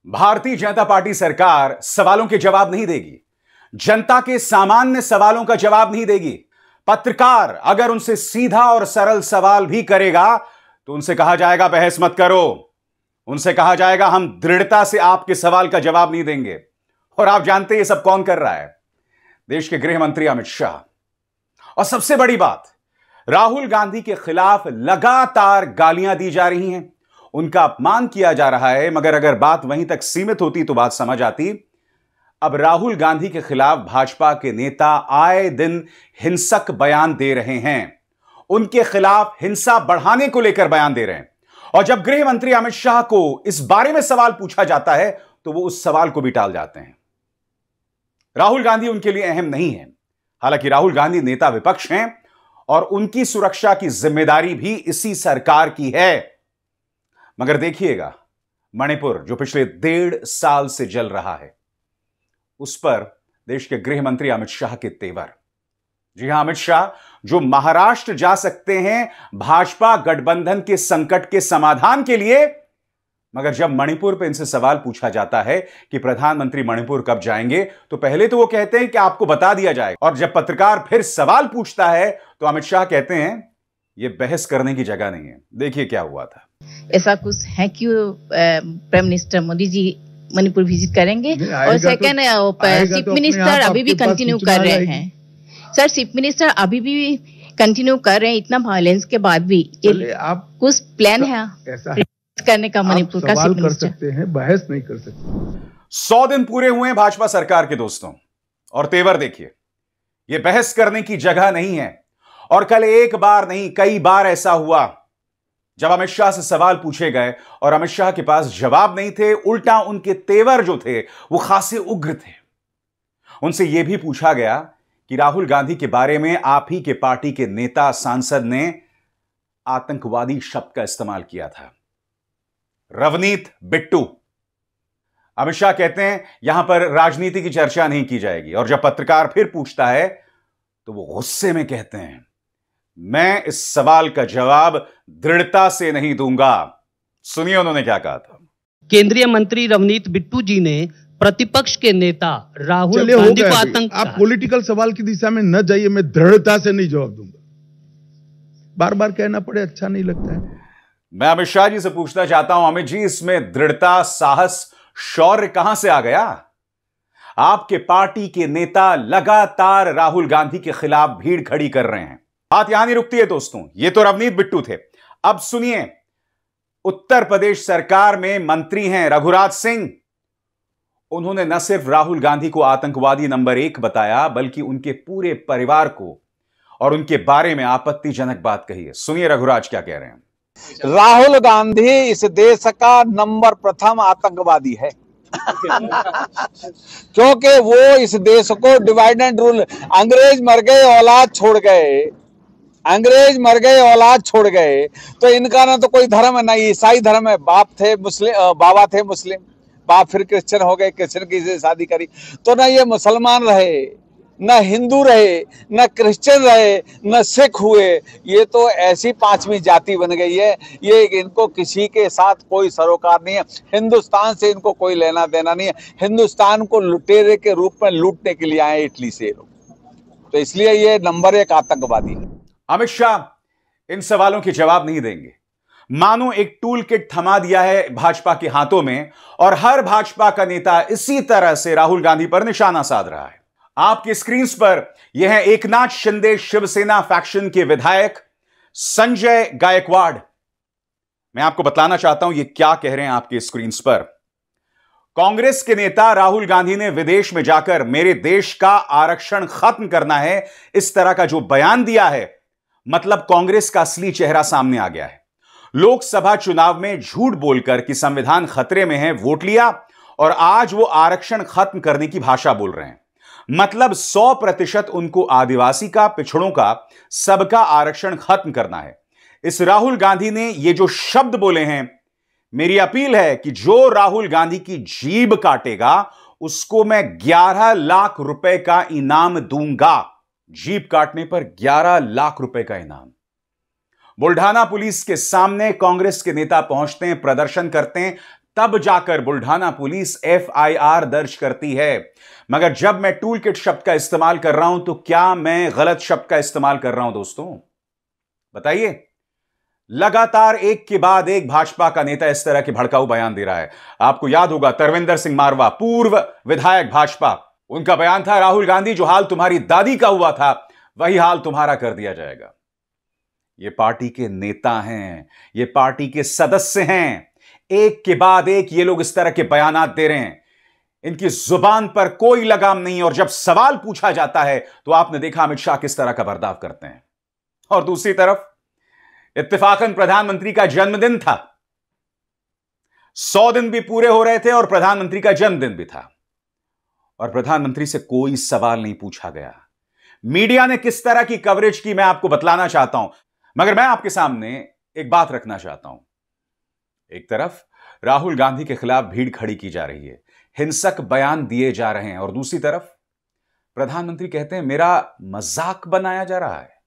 Bharatiya Janata party सरकार सवालों के जवाब नहीं देगी, जनता के सामान्य सवालों का जवाब नहीं देगी। पत्रकार अगर उनसे सीधा और सरल सवाल भी करेगा तो उनसे कहा जाएगा बहस मत करो, उनसे कहा जाएगा हम दृढ़ता से आपके सवाल का जवाब नहीं देंगे। और आप जानते हैं ये सब कौन कर रहा है? देश के गृह मंत्री अमित शाह। और सबसे बड़ी बात, राहुल गांधी के खिलाफ लगातार गालियां दी जा रही हैं, उनका अपमान किया जा रहा है। मगर अगर बात वहीं तक सीमित होती तो बात समझ आती। अब राहुल गांधी के खिलाफ भाजपा के नेता आए दिन हिंसक बयान दे रहे हैं, उनके खिलाफ हिंसा बढ़ाने को लेकर बयान दे रहे हैं। और जब गृह मंत्री अमित शाह को इस बारे में सवाल पूछा जाता है तो वो उस सवाल को भी टाल जाते हैं। राहुल गांधी उनके लिए अहम नहीं है। हालांकि राहुल गांधी नेता विपक्ष हैं और उनकी सुरक्षा की जिम्मेदारी भी इसी सरकार की है। मगर देखिएगा, मणिपुर जो पिछले 1.5 साल से जल रहा है, उस पर देश के गृह मंत्री अमित शाह के तेवर। जी हां, अमित शाह जो महाराष्ट्र जा सकते हैं भाजपा गठबंधन के संकट के समाधान के लिए, मगर जब मणिपुर पे इनसे सवाल पूछा जाता है कि प्रधानमंत्री मणिपुर कब जाएंगे, तो पहले तो वो कहते हैं कि आपको बता दिया जाएगा। और जब पत्रकार फिर सवाल पूछता है तो अमित शाह कहते हैं यह बहस करने की जगह नहीं है। देखिए क्या हुआ था। ऐसा कुछ है कि prime minister Modi ji Manipur visit करेंगे? और सेकंड, चीफ मिनिस्टर अभी भी कंटिन्यू कर रहे हैं। सर, चीफ मिनिस्टर अभी भी कंटिन्यू कर रहे हैं इतना वायलेंस के बाद भी। आप कुछ प्लान है करने का मणिपुर का? सवाल कर सकते हैं, बहस नहीं कर सकते। 100 दिन पूरे हुए हैं भाजपा सरकार के दोस्तों, और तेवर देखिए। यह बहस करने की जगह नहीं है। और कल एक बार नहीं कई बार ऐसा हुआ जब अमित शाह से सवाल पूछे गए और अमित शाह के पास जवाब नहीं थे, उल्टा उनके तेवर जो थे वो खासे उग्र थे। उनसे यह भी पूछा गया कि राहुल गांधी के बारे में आप ही के पार्टी के नेता सांसद ने आतंकवादी शब्द का इस्तेमाल किया था, रवनीत बिट्टू। अमित शाह कहते हैं यहां पर राजनीति की चर्चा नहीं की जाएगी। और जब पत्रकार फिर पूछता है तो वो गुस्से में कहते हैं मैं इस सवाल का जवाब दृढ़ता से नहीं दूंगा। सुनिए उन्होंने क्या कहा था। केंद्रीय मंत्री रवनीत बिट्टू जी ने प्रतिपक्ष के नेता राहुल गांधी को आतंक। आप पॉलिटिकल सवाल की दिशा में न जाइए, मैं दृढ़ता से नहीं जवाब दूंगा। बार बार कहना पड़े अच्छा नहीं लगता है। मैं अमित शाह जी से पूछना चाहता हूं, अमित जी इसमें दृढ़ता, साहस, शौर्य कहां से आ गया? आपके पार्टी के नेता लगातार राहुल गांधी के खिलाफ भीड़ खड़ी कर रहे हैं। बात यहां नहीं रुकती है दोस्तों। ये तो रवनीत बिट्टू थे। अब सुनिए, उत्तर प्रदेश सरकार में मंत्री हैं रघुराज सिंह। उन्होंने न सिर्फ राहुल गांधी को आतंकवादी नंबर 1 बताया, बल्कि उनके पूरे परिवार को और उनके बारे में आपत्तिजनक बात कही है। सुनिए रघुराज क्या कह रहे हैं। राहुल गांधी इस देश का नंबर प्रथम आतंकवादी है क्योंकि वो इस देश को डिवाइड एंड रूल, अंग्रेज मर गए औलाद छोड़ गए, अंग्रेज मर गए औलाद छोड़ गए, तो इनका ना तो कोई धर्म है ना ईसाई धर्म है। बाप थे मुस्लिम, बाबा थे मुस्लिम, बाप फिर क्रिश्चियन हो गए, क्रिश्चियन की से शादी करी, तो ना ये मुसलमान रहे, न हिंदू रहे, न क्रिश्चियन रहे, न सिख हुए। ये तो ऐसी 5वीं जाति बन गई है। ये इनको किसी के साथ कोई सरोकार नहीं है, हिंदुस्तान से इनको कोई लेना देना नहीं है। हिंदुस्तान को लुटेरे के रूप में लूटने के लिए आए इटली से लोग, तो इसलिए ये नंबर 1 आतंकवादी है। अमित शाह इन सवालों के जवाब नहीं देंगे। मानो एक टूल किट थमा दिया है भाजपा के हाथों में और हर भाजपा का नेता इसी तरह से राहुल गांधी पर निशाना साध रहा है। आपकी स्क्रीन पर यह है एकनाथ शिंदे शिवसेना फैक्शन के विधायक संजय गायकवाड़। मैं आपको बतलाना चाहता हूं ये क्या कह रहे हैं आपके स्क्रीन पर। कांग्रेस के नेता राहुल गांधी ने विदेश में जाकर मेरे देश का आरक्षण खत्म करना है, इस तरह का जो बयान दिया है, मतलब कांग्रेस का असली चेहरा सामने आ गया है। लोकसभा चुनाव में झूठ बोलकर कि संविधान खतरे में है वोट लिया और आज वो आरक्षण खत्म करने की भाषा बोल रहे हैं। मतलब 100% उनको आदिवासी का, पिछड़ों का, सबका आरक्षण खत्म करना है। इस राहुल गांधी ने ये जो शब्द बोले हैं, मेरी अपील है कि जो राहुल गांधी की जीभ काटेगा उसको मैं 11 लाख रुपए का इनाम दूंगा। जीभ काटने पर 11 लाख रुपए का इनाम। बुल्ढाना पुलिस के सामने कांग्रेस के नेता पहुंचते हैं, प्रदर्शन करते हैं, तब जाकर बुल्ढाना पुलिस FIR दर्ज करती है। मगर जब मैं टूल किट शब्द का इस्तेमाल कर रहा हूं तो क्या मैं गलत शब्द का इस्तेमाल कर रहा हूं दोस्तों? बताइए। लगातार एक के बाद एक भाजपा का नेता इस तरह के भड़काऊ बयान दे रहा है। आपको याद होगा तरविंदर सिंह मारवा, पूर्व विधायक भाजपा, उनका बयान था, राहुल गांधी जो हाल तुम्हारी दादी का हुआ था वही हाल तुम्हारा कर दिया जाएगा। ये पार्टी के नेता हैं, ये पार्टी के सदस्य हैं, एक के बाद एक ये लोग इस तरह के बयानात दे रहे हैं। इनकी जुबान पर कोई लगाम नहीं, और जब सवाल पूछा जाता है तो आपने देखा अमित शाह किस तरह का बर्ताव करते हैं। और दूसरी तरफ इत्तेफाकन प्रधानमंत्री का जन्मदिन था, 100 दिन भी पूरे हो रहे थे और प्रधानमंत्री का जन्मदिन भी था, और प्रधानमंत्री से कोई सवाल नहीं पूछा गया। मीडिया ने किस तरह की कवरेज की मैं आपको बतलाना चाहता हूं, मगर मैं आपके सामने एक बात रखना चाहता हूं। एक तरफ राहुल गांधी के खिलाफ भीड़ खड़ी की जा रही है, हिंसक बयान दिए जा रहे हैं, और दूसरी तरफ प्रधानमंत्री कहते हैं मेरा मजाक बनाया जा रहा है।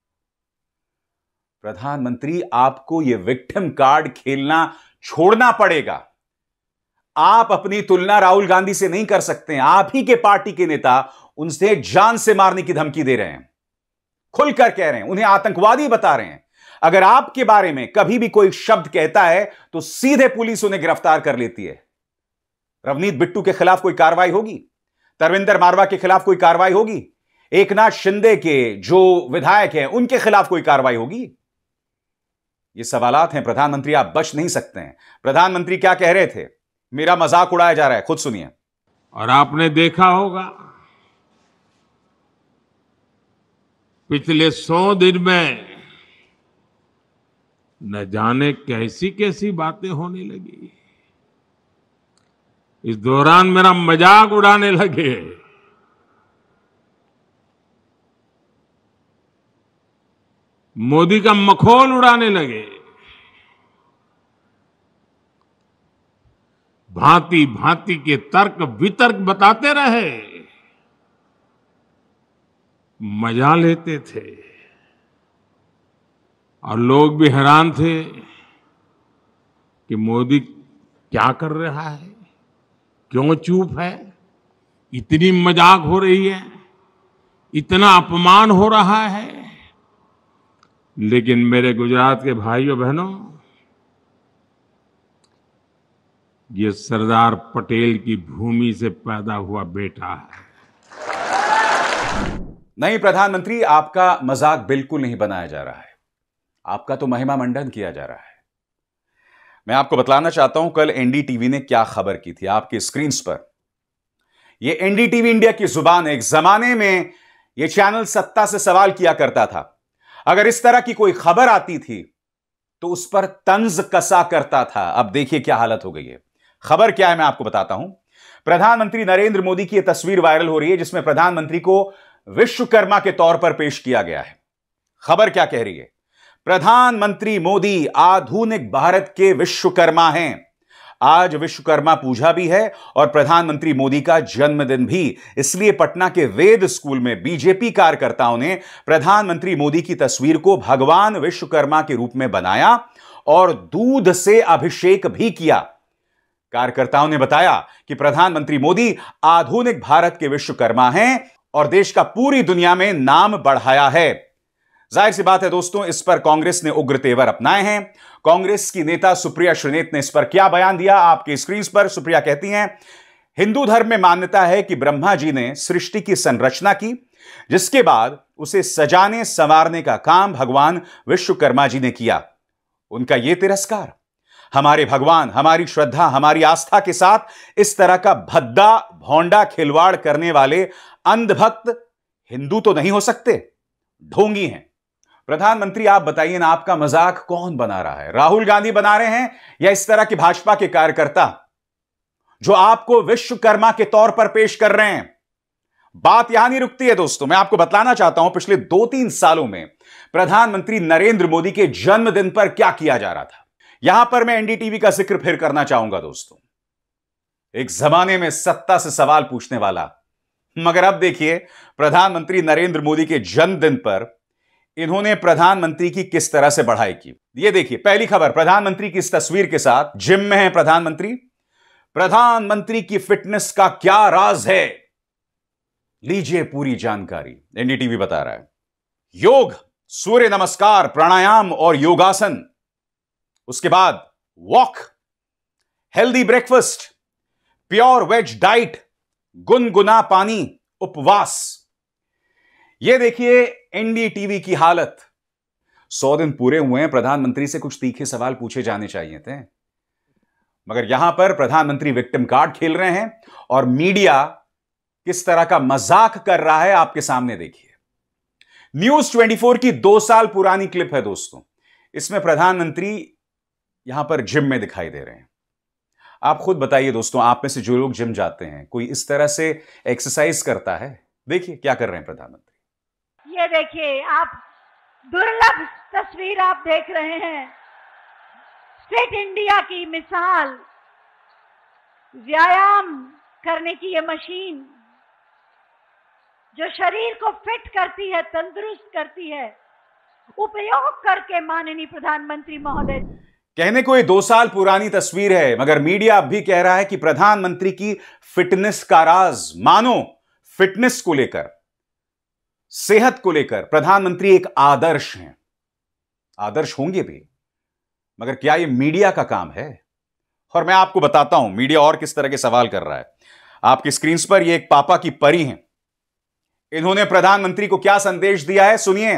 प्रधानमंत्री, आपको यह विक्टिम कार्ड खेलना छोड़ना पड़ेगा। आप अपनी तुलना राहुल गांधी से नहीं कर सकते हैं। आप ही के पार्टी के नेता उनसे जान से मारने की धमकी दे रहे हैं, खुलकर कह रहे हैं, उन्हें आतंकवादी बता रहे हैं। अगर आपके बारे में कभी भी कोई शब्द कहता है तो सीधे पुलिस उन्हें गिरफ्तार कर लेती है। रवनीत बिट्टू के खिलाफ कोई कार्रवाई होगी? तरविंदर मारवा के खिलाफ कोई कार्रवाई होगी? एकनाथ शिंदे के जो विधायक हैं उनके खिलाफ कोई कार्रवाई होगी? ये सवालात हैं प्रधानमंत्री, आप बच नहीं सकते हैं। प्रधानमंत्री क्या कह रहे थे? मेरा मजाक उड़ाया जा रहा है, खुद सुनिए। और आपने देखा होगा पिछले 100 दिन में न जाने कैसी कैसी बातें होने लगी। इस दौरान मेरा मजाक उड़ाने लगे। मोदी का मखौल उड़ाने लगे। भांति भांति के तर्क वितर्क बताते रहे, मजा लेते थे, और लोग भी हैरान थे कि मोदी क्या कर रहा है, क्यों चुप है, इतनी मजाक हो रही है, इतना अपमान हो रहा है। लेकिन मेरे गुजरात के भाइयों बहनों, ये सरदार पटेल की भूमि से पैदा हुआ बेटा है। नहीं प्रधानमंत्री, आपका मजाक बिल्कुल नहीं बनाया जा रहा है, आपका तो महिमा मंडन किया जा रहा है। मैं आपको बतलाना चाहता हूं कल NDTV ने क्या खबर की थी आपके स्क्रीन पर। यह NDTV इंडिया की जुबान है। एक जमाने में यह चैनल सत्ता से सवाल किया करता था। अगर इस तरह की कोई खबर आती थी तो उस पर तंज कसा करता था। अब देखिए क्या हालत हो गई है। खबर क्या है मैं आपको बताता हूं। प्रधानमंत्री नरेंद्र मोदी की यह तस्वीर वायरल हो रही है जिसमें प्रधानमंत्री को विश्वकर्मा के तौर पर पेश किया गया है। खबर क्या कह रही है? प्रधानमंत्री मोदी आधुनिक भारत के विश्वकर्मा हैं। आज विश्वकर्मा पूजा भी है और प्रधानमंत्री मोदी का जन्मदिन भी। इसलिए पटना के वेद स्कूल में बीजेपी कार्यकर्ताओं ने प्रधानमंत्री मोदी की तस्वीर को भगवान विश्वकर्मा के रूप में बनाया और दूध से अभिषेक भी किया। कार्यकर्ताओं ने बताया कि प्रधानमंत्री मोदी आधुनिक भारत के विश्वकर्मा हैं और देश का पूरी दुनिया में नाम बढ़ाया है। जाहिर सी बात है दोस्तों, इस पर कांग्रेस ने उग्र तेवर अपनाए हैं। कांग्रेस की नेता सुप्रिया श्रीनेत ने इस पर क्या बयान दिया आपके स्क्रीन पर। सुप्रिया कहती हैं, हिंदू धर्म में मान्यता है कि ब्रह्मा जी ने सृष्टि की संरचना की, जिसके बाद उसे सजाने संवारने का काम भगवान विश्वकर्मा जी ने किया। उनका यह तिरस्कार हमारे भगवान, हमारी श्रद्धा, हमारी आस्था के साथ इस तरह का भद्दा भौंडा खिलवाड़ करने वाले अंधभक्त हिंदू तो नहीं हो सकते, ढोंगी हैं। प्रधानमंत्री आप बताइए ना, आपका मजाक कौन बना रहा है? राहुल गांधी बना रहे हैं या इस तरह की भाजपा के कार्यकर्ता जो आपको विश्वकर्मा के तौर पर पेश कर रहे हैं? बात यहां नहीं रुकती है दोस्तों। मैं आपको बतलाना चाहता हूं पिछले 2-3 सालों में प्रधानमंत्री नरेंद्र मोदी के जन्मदिन पर क्या किया जा रहा था। यहां पर मैं NDTV का जिक्र फिर करना चाहूंगा दोस्तों। एक जमाने में सत्ता से सवाल पूछने वाला, मगर अब देखिए प्रधानमंत्री नरेंद्र मोदी के जन्मदिन पर इन्होंने प्रधानमंत्री की किस तरह से बढ़ाई की। ये देखिए पहली खबर, प्रधानमंत्री की इस तस्वीर के साथ जिम में है प्रधानमंत्री। प्रधानमंत्री की फिटनेस का क्या राज है? लीजिए पूरी जानकारी। एनडीटीवी बता रहा है। योग, सूर्य नमस्कार, प्राणायाम और योगासन, उसके बाद walk, healthy breakfast, pure veg diet, गुनगुना पानी, उपवास। यह देखिए एनडीटीवी की हालत। 100 दिन पूरे हुए हैं, प्रधानमंत्री से कुछ तीखे सवाल पूछे जाने चाहिए थे, मगर यहां पर प्रधानमंत्री विक्टिम कार्ड खेल रहे हैं और मीडिया किस तरह का मजाक कर रहा है आपके सामने देखिए। न्यूज 24 की 2 साल पुरानी क्लिप है दोस्तों। इसमें प्रधानमंत्री यहां पर जिम में दिखाई दे रहे हैं। आप खुद बताइए दोस्तों, आप में से जो लोग जिम जाते हैं, कोई इस तरह से एक्सरसाइज करता है? देखिए क्या कर रहे हैं प्रधानमंत्री। ये देखिए, आप दुर्लभ तस्वीर आप देख रहे हैं। फिट इंडिया की मिसाल, व्यायाम करने की ये मशीन जो शरीर को फिट करती है, तंदुरुस्त करती है, उपयोग करके माननीय प्रधानमंत्री महोदय। कहने को ये 2 साल पुरानी तस्वीर है, मगर मीडिया अब भी कह रहा है कि प्रधानमंत्री की फिटनेस का राज, मानो फिटनेस को लेकर, सेहत को लेकर प्रधानमंत्री एक आदर्श हैं। आदर्श होंगे भी, मगर क्या यह मीडिया का काम है? और मैं आपको बताता हूं मीडिया और किस तरह के सवाल कर रहा है। आपकी स्क्रीन पर ये एक पापा की परी हैं। इन्होंने प्रधानमंत्री को क्या संदेश दिया है, सुनिए।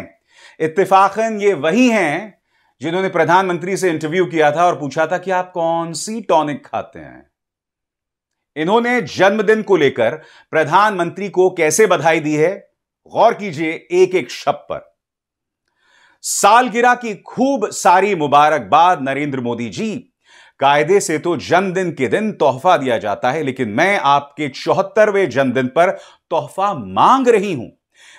इत्तेफाकन ये वही हैं जिन्होंने प्रधानमंत्री से इंटरव्यू किया था और पूछा था कि आप कौन सी टॉनिक खाते हैं। इन्होंने जन्मदिन को लेकर प्रधानमंत्री को कैसे बधाई दी है, गौर कीजिए एक एक शब्द पर। सालगिरह की खूब सारी मुबारकबाद नरेंद्र मोदी जी। कायदे से तो जन्मदिन के दिन तोहफा दिया जाता है, लेकिन मैं आपके 74वें जन्मदिन पर तोहफा मांग रही हूं।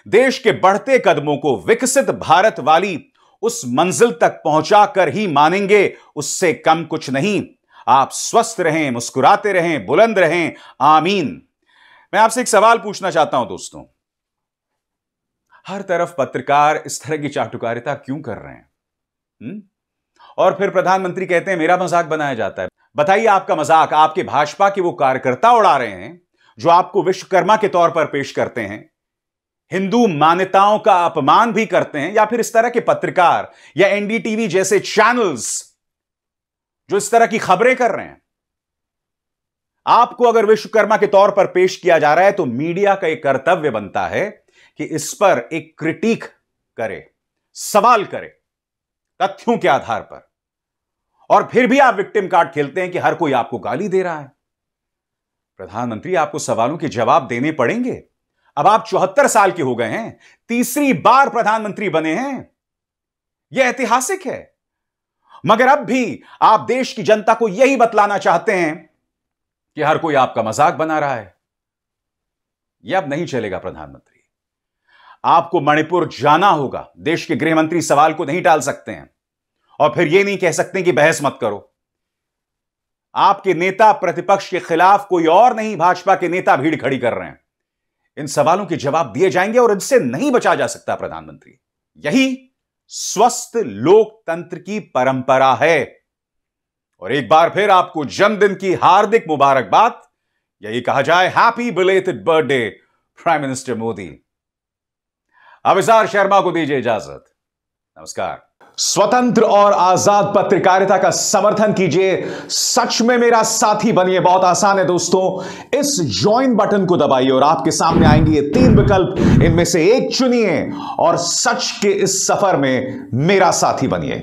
देश के बढ़ते कदमों को विकसित भारत वाली उस मंजिल तक पहुंचाकर ही मानेंगे, उससे कम कुछ नहीं। आप स्वस्थ रहें, मुस्कुराते रहें, बुलंद रहें, आमीन। मैं आपसे एक सवाल पूछना चाहता हूं दोस्तों, हर तरफ पत्रकार इस तरह की चाटुकारिता क्यों कर रहे हैं? और फिर प्रधानमंत्री कहते हैं मेरा मजाक बनाया जाता है। बताइए, आपका मजाक आपके भाजपा के वो कार्यकर्ता उड़ा रहे हैं जो आपको विश्वकर्मा के तौर पर पेश करते हैं, हिंदू मान्यताओं का अपमान भी करते हैं, या फिर इस तरह के पत्रकार या एनडीटीवी जैसे चैनल्स जो इस तरह की खबरें कर रहे हैं? आपको अगर विश्वकर्मा के तौर पर पेश किया जा रहा है तो मीडिया का एक कर्तव्य बनता है कि इस पर एक क्रिटिक करे, सवाल करे तथ्यों के आधार पर। और फिर भी आप विक्टिम कार्ड खेलते हैं कि हर कोई आपको गाली दे रहा है। प्रधानमंत्री, आपको सवालों के जवाब देने पड़ेंगे। अब आप 74 साल के हो गए हैं, तीसरी बार प्रधानमंत्री बने हैं, यह ऐतिहासिक है। मगर अब भी आप देश की जनता को यही बतलाना चाहते हैं कि हर कोई आपका मजाक बना रहा है। यह अब नहीं चलेगा प्रधानमंत्री। आपको मणिपुर जाना होगा। देश के गृह मंत्री सवाल को नहीं टाल सकते हैं और फिर यह नहीं कह सकते कि बहस मत करो। आपके नेता प्रतिपक्ष के खिलाफ कोई और नहीं, भाजपा के नेता भीड़ खड़ी कर रहे हैं। इन सवालों के जवाब दिए जाएंगे और इनसे नहीं बचा जा सकता प्रधानमंत्री। यही स्वस्थ लोकतंत्र की परंपरा है। और एक बार फिर आपको जन्मदिन की हार्दिक मुबारकबाद। यही कहा जाए, happy belated birthday prime minister Modi. Abhisar Sharma को दीजिए इजाजत। नमस्कार। स्वतंत्र और आजाद पत्रकारिता का समर्थन कीजिए, सच में मेरा साथी बनिए। बहुत आसान है दोस्तों, इस ज्वाइन बटन को दबाइए और आपके सामने आएंगे ये 3 विकल्प। इनमें से एक चुनिए और सच के इस सफर में मेरा साथी बनिए।